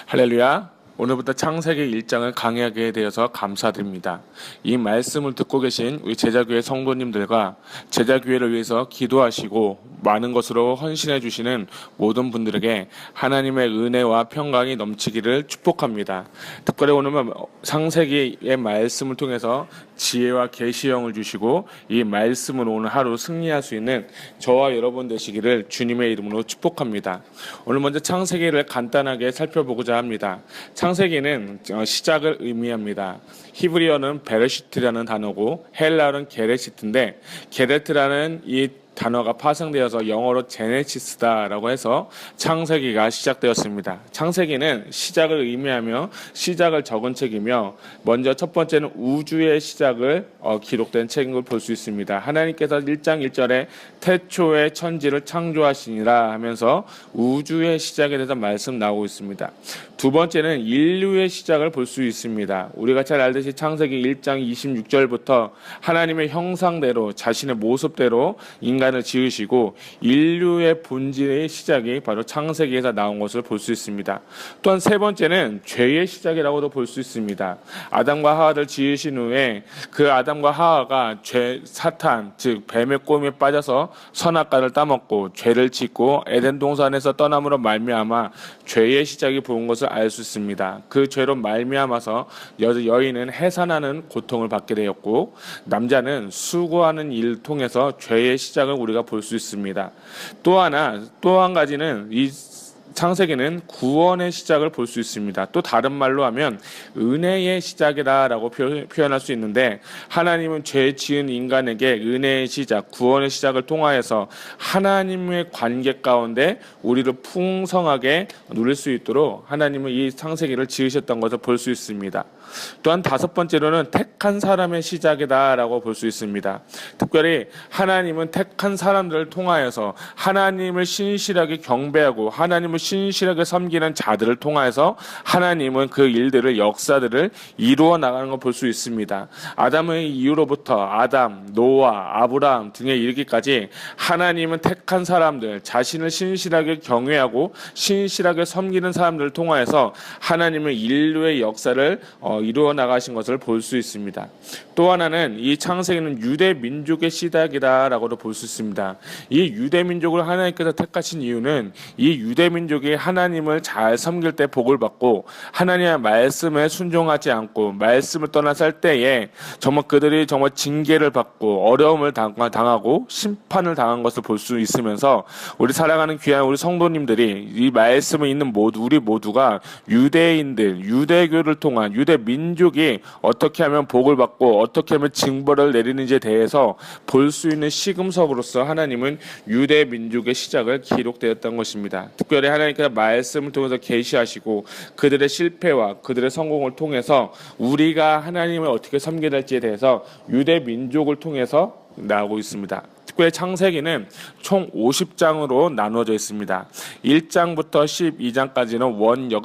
할렐루야. 오늘부터 창세기 1장을 강의하게 되어서 감사드립니다. 이 말씀을 듣고 계신 우리 제자교회 성도님들과 제자교회를 위해서 기도하시고 많은 것으로 헌신해 주시는 모든 분들에게 하나님의 은혜와 평강이 넘치기를 축복합니다. 특별히 오늘 창세기의 말씀을 통해서 지혜와 계시형을 주시고 이 말씀으로 오늘 하루 승리할 수 있는 저와 여러분 되시기를 주님의 이름으로 축복합니다. 오늘 먼저 창세기를 간단하게 살펴보고자 합니다. 창세기는 시작을 의미합니다. 히브리어는 베레시트라는 단어고 헬라어는 게레시트인데 게레트라는 이 단어가 파생되어서 영어로 제네시스다라고 해서 창세기가 시작되었습니다. 창세기는 시작을 의미하며 시작을 적은 책이며 먼저 첫 번째는 우주의 시작을 기록된 책인 걸 볼 수 있습니다. 하나님께서 1장 1절에 태초에 천지를 창조하시니라 하면서 우주의 시작에 대해서 말씀 나오고 있습니다. 두 번째는 인류의 시작을 볼 수 있습니다. 우리가 잘 알듯이 창세기 1장 26절부터 하나님의 형상대로 자신의 모습대로 인간을 지으시고 인류의 본질의 시작이 바로 창세기에서 나온 것을 볼 수 있습니다. 또한 세 번째는 죄의 시작이라고도 볼 수 있습니다. 아담과 하와를 지으신 후에 그 아담과 하와가 사탄 즉 뱀의 꼬임에 빠져서 선악과를 따먹고 죄를 짓고 에덴 동산에서 떠남으로 말미암아 죄의 시작이 보은 것을 알 수 있습니다. 그 죄로 말미암아서 여인은 해산하는 고통을 받게 되었고 남자는 수고하는 일을 통해서 죄의 시작을 우리가 볼 수 있습니다. 또 한 가지는 이 창세기는 구원의 시작을 볼 수 있습니다. 또 다른 말로 하면 은혜의 시작이다라고 표현할 수 있는데 하나님은 죄 지은 인간에게 은혜의 시작, 구원의 시작을 통하여서 하나님의 관계 가운데 우리를 풍성하게 누릴 수 있도록 하나님은 이 창세기를 지으셨던 것을 볼 수 있습니다. 또한 다섯 번째로는 택한 사람의 시작이다라고 볼 수 있습니다. 특별히 하나님은 택한 사람들을 통하여서 하나님을 신실하게 경배하고 하나님을 신실하게 섬기는 자들을 통하여서 하나님은 그 일들을 역사들을 이루어 나가는 걸 볼 수 있습니다. 아담의 이후로부터 아담, 노아, 아브라함 등에 이르기까지 하나님은 택한 사람들, 자신을 신실하게 경외하고 신실하게 섬기는 사람들을 통하여서 하나님은 인류의 역사를 이루어 나가신 것을 볼 수 있습니다. 또 하나는 이 창세기는 유대 민족의 시작이다라고도 볼 수 있습니다. 이 유대 민족을 하나님께서 택하신 이유는 이 유대 민족이 하나님을 잘 섬길 때 복을 받고 하나님의 말씀에 순종하지 않고 말씀을 떠나 살 때에 정말 그들이 정말 징계를 받고 어려움을 당하고 심판을 당한 것을 볼 수 있으면서 우리 사랑하는 귀한 우리 성도님들이 이 말씀을 읽는 우리 모두가 유대인들, 유대교를 통한 유대 민족이 어떻게 하면 복을 받고 어떻게 하면 징벌을 내리는지에 대해서 볼 수 있는 시금석으로서 하나님은 유대 민족의 시작을 기록되었던 것입니다. 특별히 하나님께서 말씀을 통해서 계시하시고 그들의 실패와 그들의 성공을 통해서 우리가 하나님을 어떻게 섬겨야 될지에 대해서 유대 민족을 통해서 나오고 있습니다. 특별히 창세기는 총 50장으로 나누어져 있습니다. 1장부터 12장까지는 원역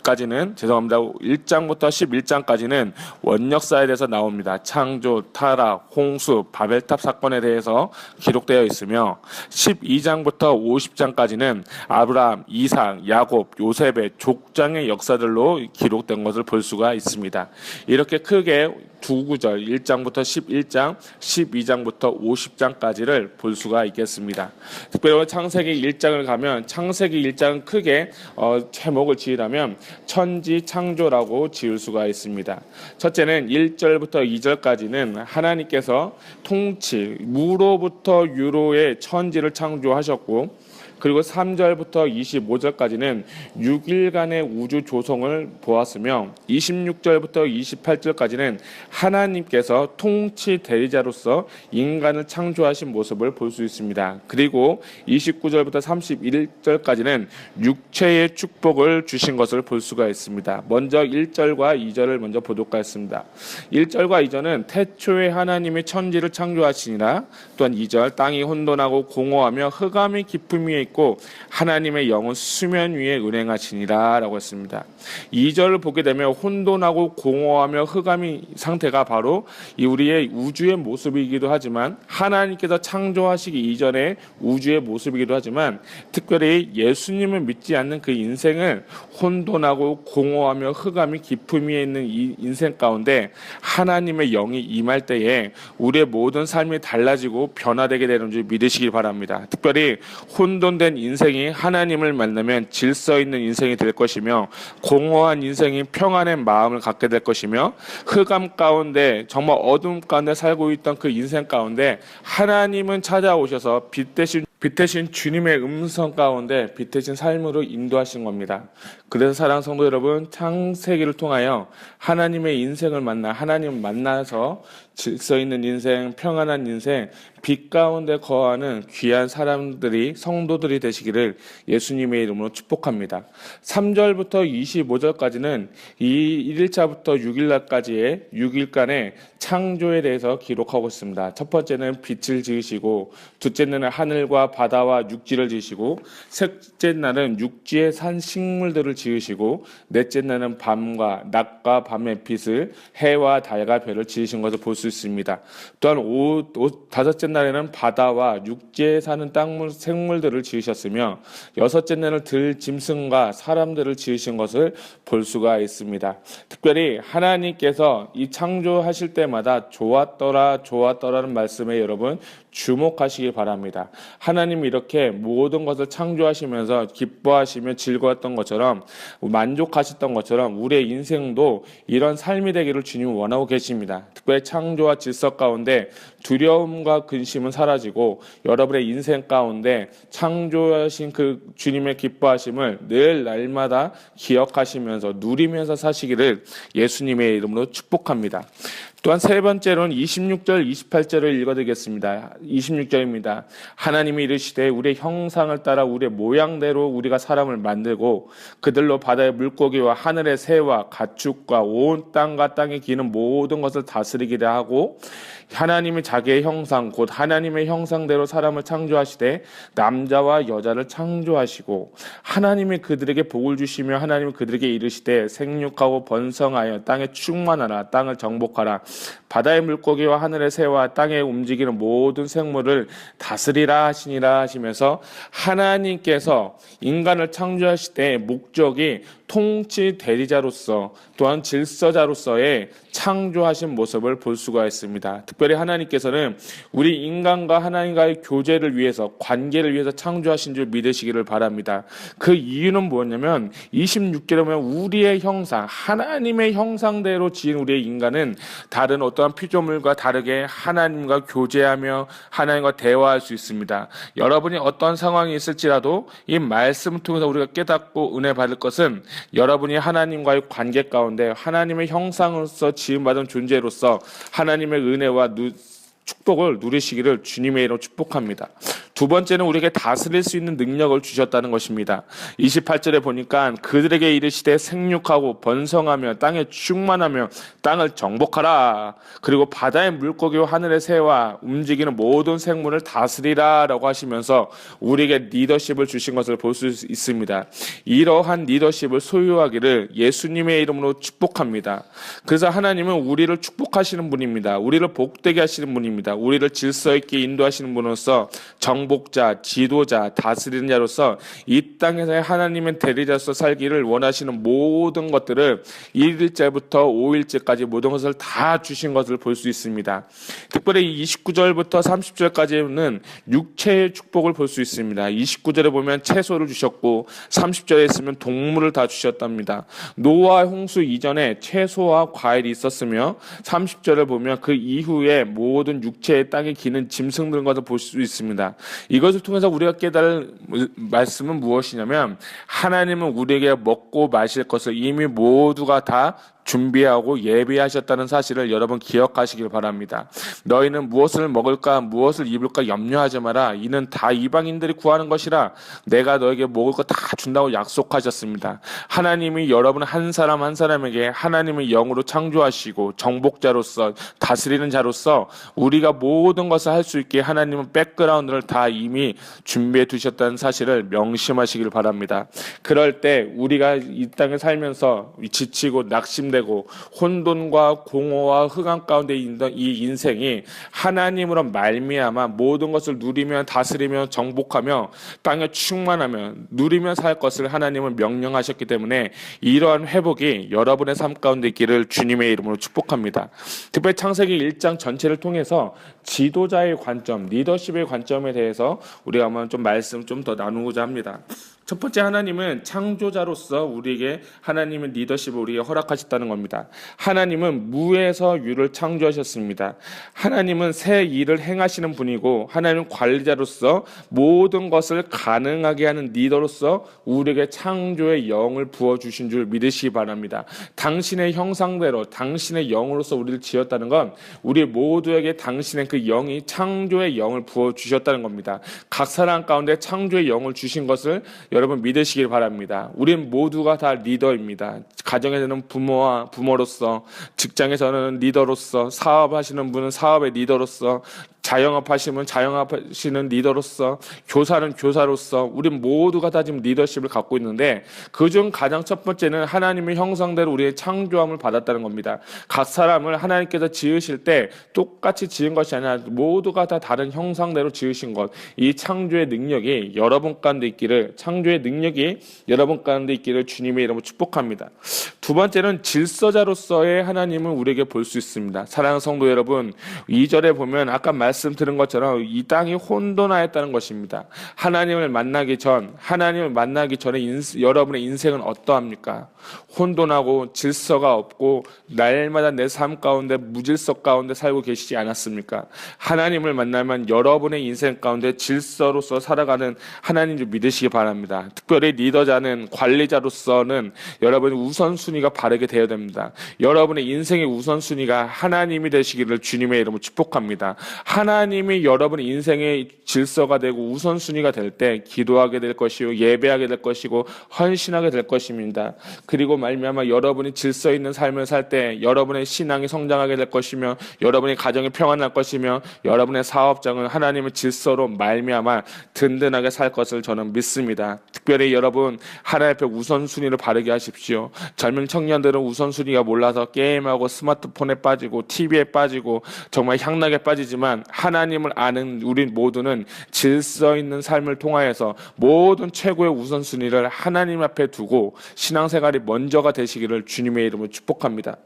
1장부터 11장까지는 원역사에 대해서 나옵니다. 창조, 타락, 홍수, 바벨탑 사건에 대해서 기록되어 있으며 12장부터 50장까지는 아브라함, 이삭, 야곱, 요셉의 족장의 역사들로 기록된 것을 볼 수가 있습니다. 이렇게 크게 두 구절 1장부터 11장, 12장부터 50장까지를 볼 수가 있겠습니다. 특별히 창세기 1장을 가면 창세기 1장은 크게 제목을 지으라면 천지 창조라고 지을 수가 있습니다. 첫째는 1절부터 2절까지는 하나님께서 통치, 무로부터 유로의 천지를 창조하셨고 그리고 3절부터 25절까지는 6일간의 우주 조성을 보았으며 26절부터 28절까지는 하나님께서 통치 대리자로서 인간을 창조하신 모습을 볼 수 있습니다. 그리고 29절부터 31절까지는 육체의 축복을 주신 것을 볼 수가 있습니다. 먼저 1절과 2절을 먼저 보도록 하겠습니다. 1절과 2절은 태초에 하나님이 천지를 창조하시니라. 또한 2절 땅이 혼돈하고 공허하며 흑암이 깊음 위에 있고 하나님의 영은 수면 위에 운행하시니라 라고 했습니다. 2절을 보게 되면 혼돈하고 공허하며 흑암의 상태가 바로 이 우리의 우주의 모습이기도 하지만 하나님께서 창조하시기 이전의 우주의 모습이기도 하지만 특별히 예수님을 믿지 않는 그 인생을 혼돈하고 공허하며 흑암이 깊음 위에 있는 이 인생 가운데 하나님의 영이 임할 때에 우리의 모든 삶이 달라지고 변화되게 되는 줄 믿으시길 바랍니다. 특별히 혼돈된 인생이 하나님을 만나면 질서 있는 인생이 될 것이며 공허한 인생이 평안의 마음을 갖게 될 것이며 흑암 가운데 정말 어둠 가운데 살고 있던 그 인생 가운데 하나님은 찾아오셔서 빛 대신 주님의 음성 가운데 빛 대신 삶으로 인도하신 겁니다. 그래서 사랑하는 성도 여러분, 창세기를 통하여 하나님의 인생을 하나님 만나서 질서 있는 인생, 평안한 인생, 빛 가운데 거하는 귀한 사람들이 성도들이 되시기를 예수님의 이름으로 축복합니다. 3절부터 25절까지는 이 1일차부터 6일날까지의 6일간의 창조에 대해서 기록하고 있습니다. 첫 번째는 빛을 지으시고, 둘째는 하늘과 바다와 육지를 지으시고, 셋째 날은 육지에 산 식물들을 지으시고, 넷째 날은 밤과 낮과 밤의 빛을 해와 달과 별을 지으신 것을 볼 수 있습니다. 또한 다섯째 날에는 바다와 육지에 사는 땅물 생물들을 지으셨으며, 여섯째 날은 들 짐승과 사람들을 지으신 것을 볼 수가 있습니다. 특별히 하나님께서 이 창조하실 때마다 좋았더라는 말씀에 여러분 주목하시기 바랍니다. 하나님이 이렇게 모든 것을 창조하시면서 기뻐하시며 즐거웠던 것처럼, 만족하셨던 것처럼 우리의 인생도 이런 삶이 되기를 주님은 원하고 계십니다. 특별히 창조와 질서 가운데 두려움과 근심은 사라지고 여러분의 인생 가운데 창조하신 그 주님의 기뻐하심을 늘 날마다 기억하시면서 누리면서 사시기를 예수님의 이름으로 축복합니다. 또한 세 번째로는 26절, 28절을 읽어드리겠습니다. 26절입니다. 하나님이 이르시되 우리의 형상을 따라 우리의 모양대로 우리가 사람을 만들고 그들로 바다의 물고기와 하늘의 새와 가축과 온 땅과 땅에 기는 모든 것을 다스리기를 하고, 하나님이 자기의 형상 곧 하나님의 형상대로 사람을 창조하시되 남자와 여자를 창조하시고, 하나님이 그들에게 복을 주시며 하나님이 그들에게 이르시되 생육하고 번성하여 땅에 충만하라, 땅을 정복하라, 바다의 물고기와 하늘의 새와 땅에 움직이는 모든 생물을 다스리라 하시니라 하시면서, 하나님께서 인간을 창조하실 때 목적이 통치 대리자로서 또한 질서자로서의 창조하신 모습을 볼 수가 있습니다. 특별히 하나님께서는 우리 인간과 하나님과의 교제를 위해서, 관계를 위해서 창조하신 줄 믿으시기를 바랍니다. 그 이유는 뭐냐면 26절에 보면 우리의 형상, 하나님의 형상대로 지은 우리의 인간은 다른 어떠한 피조물과 다르게 하나님과 교제하며 하나님과 대화할 수 있습니다. 여러분이 어떤 상황이 있을지라도 이 말씀을 통해서 우리가 깨닫고 은혜 받을 것은, 여러분이 하나님과의 관계 가운데 하나님의 형상으로서 지음받은 존재로서 하나님의 은혜와 축복을 누리시기를 주님의 이름으로 축복합니다. 두 번째는 우리에게 다스릴 수 있는 능력을 주셨다는 것입니다. 28절에 보니까 그들에게 이르시되 생육하고 번성하며 땅에 충만하며 땅을 정복하라, 그리고 바다의 물고기와 하늘의 새와 움직이는 모든 생물을 다스리라 라고 하시면서 우리에게 리더십을 주신 것을 볼 수 있습니다. 이러한 리더십을 소유하기를 예수님의 이름으로 축복합니다. 그래서 하나님은 우리를 축복하시는 분입니다. 우리를 복되게 하시는 분입니다. 우리를 질서 있게 인도하시는 분으로서 정복자, 지도자, 다스리는 자로서 이 땅에서의 하나님의 대리자로서 살기를 원하시는 모든 것들을 1일째부터 5일째까지 모든 것을 다 주신 것을 볼 수 있습니다. 특별히 29절부터 30절까지는 육체의 축복을 볼 수 있습니다. 29절에 보면 채소를 주셨고 30절에 있으면 동물을 다 주셨답니다. 노아 홍수 이전에 채소와 과일이 있었으며 30절을 보면 그 이후에 모든 육체의 땅에 기는 짐승들과 볼 수 있습니다. 이것을 통해서 우리가 깨달을 말씀은 무엇이냐면, 하나님은 우리에게 먹고 마실 것을 이미 모두가 다 준비하고 예비하셨다는 사실을 여러분 기억하시길 바랍니다. 너희는 무엇을 먹을까 무엇을 입을까 염려하지 마라. 이는 다 이방인들이 구하는 것이라 내가 너에게 먹을 거 다 준다고 약속하셨습니다. 하나님이 여러분 한 사람 한 사람에게 하나님의 영으로 창조하시고 정복자로서 다스리는 자로서 우리가 모든 것을 할 수 있게 하나님은 백그라운드를 다 이미 준비해 두셨다는 사실을 명심하시길 바랍니다. 그럴 때 우리가 이 땅에 살면서 지치고 낙심되고 혼돈과 공허와 흑암 가운데 있는 이 인생이 하나님으로 말미암아 모든 것을 누리며 다스리며 정복하며 땅에 충만하며 누리며 살 것을 하나님은 명령하셨기 때문에 이러한 회복이 여러분의 삶 가운데 있기를 주님의 이름으로 축복합니다. 특별히 창세기 1장 전체를 통해서 지도자의 관점, 리더십의 관점에 대해서 우리가 한번 좀 말씀 좀 더 나누고자 합니다. 첫 번째, 하나님은 창조자로서 우리에게 하나님의 리더십을 우리에게 허락하셨다는 겁니다. 하나님은 무에서 유를 창조하셨습니다. 하나님은 새 일을 행하시는 분이고 하나님은 관리자로서 모든 것을 가능하게 하는 리더로서 우리에게 창조의 영을 부어주신 줄 믿으시기 바랍니다. 당신의 형상대로 당신의 영으로서 우리를 지었다는 건 우리 모두에게 당신의 그 영이 창조의 영을 부어주셨다는 겁니다. 각 사람 가운데 창조의 영을 주신 것을 여러분 믿으시길 바랍니다. 우린 모두가 다 리더입니다. 가정에서는 부모로서, 직장에서는 리더로서, 사업하시는 분은 사업의 리더로서, 자영업하시면 자영업하시는 리더로서, 교사는 교사로서 우린 모두가 다 지금 리더십을 갖고 있는데 그중 가장 첫 번째는 하나님의 형상대로 우리의 창조함을 받았다는 겁니다. 각 사람을 하나님께서 지으실 때 똑같이 지은 것이 아니라 모두가 다 다른 형상대로 지으신 것, 이 창조의 능력이 여러분 가운데 있기를, 창조의 능력이 여러분 가운데 있기를 주님의 이름으로 축복합니다. 두 번째는 질서자로서의 하나님을 우리에게 볼 수 있습니다. 사랑하는 성도 여러분, 2절에 보면 아까 말씀드린 것처럼 이 땅이 혼돈하였다는 것입니다. 하나님을 만나기 전에 여러분의 인생은 어떠합니까? 혼돈하고 질서가 없고 날마다 내 삶 가운데 무질서 가운데 살고 계시지 않았습니까? 하나님을 만나면 여러분의 인생 가운데 질서로서 살아가는 하나님 좀 믿으시기 바랍니다. 특별히 리더자는, 관리자로서는 여러분의 우선순위가 바르게 되어야 됩니다. 여러분의 인생의 우선순위가 하나님이 되시기를 주님의 이름으로 축복합니다. 하나님이 여러분의 인생의 질서가 되고 우선순위가 될 때 기도하게 될 것이고 예배하게 될 것이고 헌신하게 될 것입니다. 그리고 말미암아 여러분이 질서 있는 삶을 살 때 여러분의 신앙이 성장하게 될 것이며 여러분의 가정이 평안할 것이며 여러분의 사업장은 하나님의 질서로 말미암아 든든하게 살 것을 저는 믿습니다. 특별히 여러분 하나님 앞에 우선순위를 바르게 하십시오. 젊은 청년들은 우선순위가 몰라서 게임하고 스마트폰에 빠지고 TV에 빠지고 정말 향락에 빠지지만 하나님을 아는 우리 모두는 질서 있는 삶을 통하여서 모든 최고의 우선순위를 하나님 앞에 두고 신앙생활이 먼저가 되시기를 주님의 이름으로 축복합니다.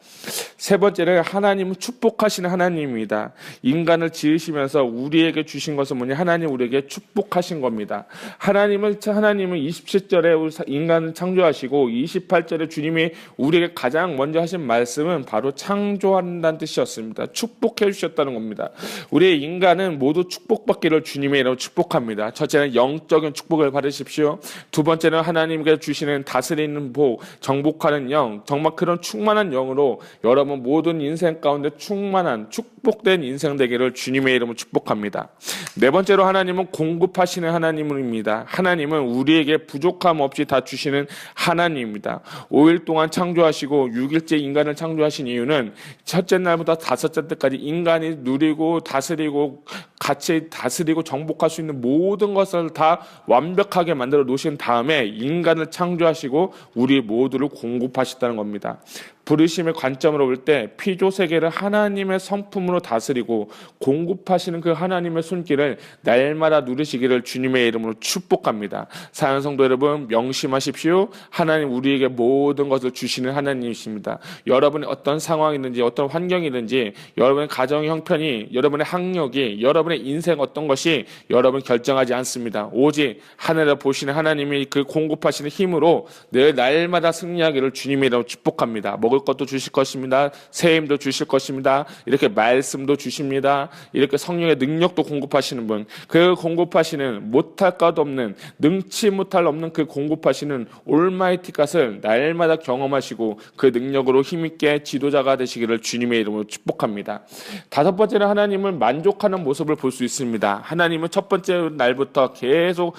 세 번째는 하나님은 축복하시는 하나님입니다. 인간을 지으시면서 우리에게 주신 것은 뭐냐? 하나님 우리에게 축복하신 겁니다. 하나님은 27절에 인간을 창조하시고 28절에 주님이 우리에게 가장 먼저 하신 말씀은 바로 창조한다는 뜻이었습니다. 축복해 주셨다는 겁니다. 우리의 인간은 모두 축복받기를 주님의 이름으로 축복합니다. 첫째는 영적인 축복을 받으십시오. 두 번째는 하나님께서 주시는 다스리는 복, 정복하는 영, 정말 그런 충만한 영으로 여러분 모든 인생 가운데 충만한 축복된 인생 되기를 주님의 이름으로 축복합니다. 네 번째로 하나님은 공급하시는 하나님입니다. 하나님은 우리에게 부족함 없이 다 주시는 하나님입니다. 5일 동안 창조하시고 6일째 인간을 창조하신 이유는 첫째 날부터 다섯째 때까지 인간이 누리고 다스리고 같이 다스리고 정복할 수 있는 모든 것을 다 완벽하게 만들어 놓으신 다음에 인간을 창조하시고 우리 모두를 공급하셨다는 겁니다. 부르심의 관점으로 볼 때 피조세계를 하나님의 성품으로 다스리고 공급하시는 그 하나님의 손길을 날마다 누리시기를 주님의 이름으로 축복합니다. 사랑하는 성도 여러분, 명심하십시오. 하나님 우리에게 모든 것을 주시는 하나님이십니다. 여러분의 어떤 상황이든지 어떤 환경이든지 여러분의 가정 형편이, 여러분의 학력이, 여러분의 인생 어떤 것이 여러분 결정하지 않습니다. 오직 하늘에 보시는 하나님이 그 공급하시는 힘으로 늘 날마다 승리하기를 주님의 이름으로 축복합니다. 먹을 먹을 것도 주실 것입니다. 새 힘도 주실 것입니다. 이렇게 말씀도 주십니다. 이렇게 성령의 능력도 공급하시는 분, 그 공급하시는 못할 것 없는, 능치 못할 없는 그 공급하시는 올마이티 갓을 날마다 경험하시고 그 능력으로 힘있게 지도자가 되시기를 주님의 이름으로 축복합니다. 다섯 번째는 하나님을 만족하는 모습을 볼 수 있습니다. 하나님은 첫 번째 날부터 계속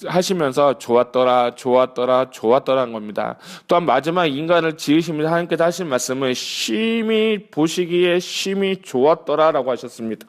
하시면서 좋았더라 좋았더라는 겁니다. 또한 마지막 인간을 지으시면서 하나님께서 하신 말씀은 심히 보시기에 심히 좋았더라라고 하셨습니다.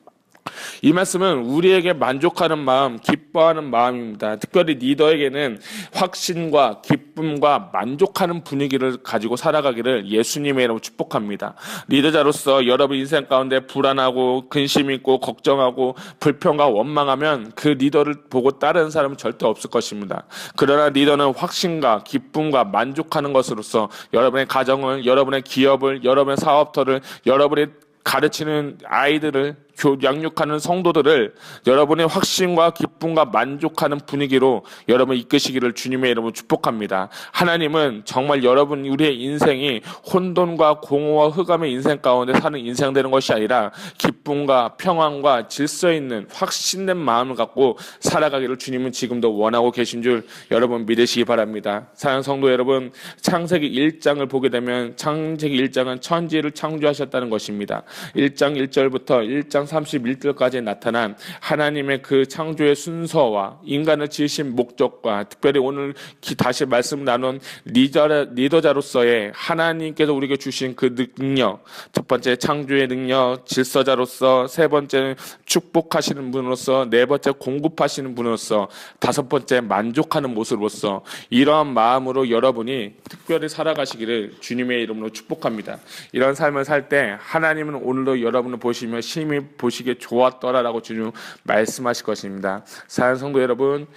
이 말씀은 우리에게 만족하는 마음, 기뻐하는 마음입니다. 특별히 리더에게는 확신과 기쁨과 만족하는 분위기를 가지고 살아가기를 예수님의 이름으로 축복합니다. 리더자로서 여러분 인생 가운데 불안하고 근심 있고 걱정하고 불평과 원망하면 그 리더를 보고 따르는 사람은 절대 없을 것입니다. 그러나 리더는 확신과 기쁨과 만족하는 것으로서 여러분의 가정을, 여러분의 기업을, 여러분의 사업터를, 여러분의 가르치는 아이들을, 양육하는 성도들을 여러분의 확신과 기쁨과 만족하는 분위기로 여러분 이끄시기를 주님의 이름으로 축복합니다. 하나님은 정말 여러분 우리의 인생이 혼돈과 공허와 흑암의 인생 가운데 사는 인생 되는 것이 아니라 기쁨과 평안과 질서 있는 확신된 마음을 갖고 살아가기를 주님은 지금도 원하고 계신 줄 여러분 믿으시기 바랍니다. 사랑하는 성도 여러분, 창세기 1장을 보게 되면 창세기 1장은 천지를 창조하셨다는 것입니다. 1장 1절부터 1장 31절까지 나타난 하나님의 그 창조의 순서와 인간을 지으신 목적과 특별히 오늘 다시 말씀 나눈 리더자로서의 하나님께서 우리에게 주신 그 능력, 첫 번째 창조의 능력, 질서자로서, 세 번째는 축복하시는 분으로서, 네 번째 공급하시는 분으로서, 다섯 번째 만족하는 모습으로서 이러한 마음으로 여러분이 특별히 살아가시기를 주님의 이름으로 축복합니다. 이런 삶을 살 때 하나님은 오늘도 여러분을 보시며 심히 보시기에 좋았더라라고 주님 말씀하실 것입니다. 사랑하는 성도 여러분,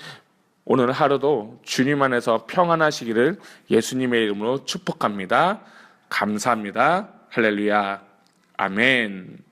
오늘 하루도 주님 안에서 평안하시기를 예수님의 이름으로 축복합니다. 감사합니다. 할렐루야. 아멘.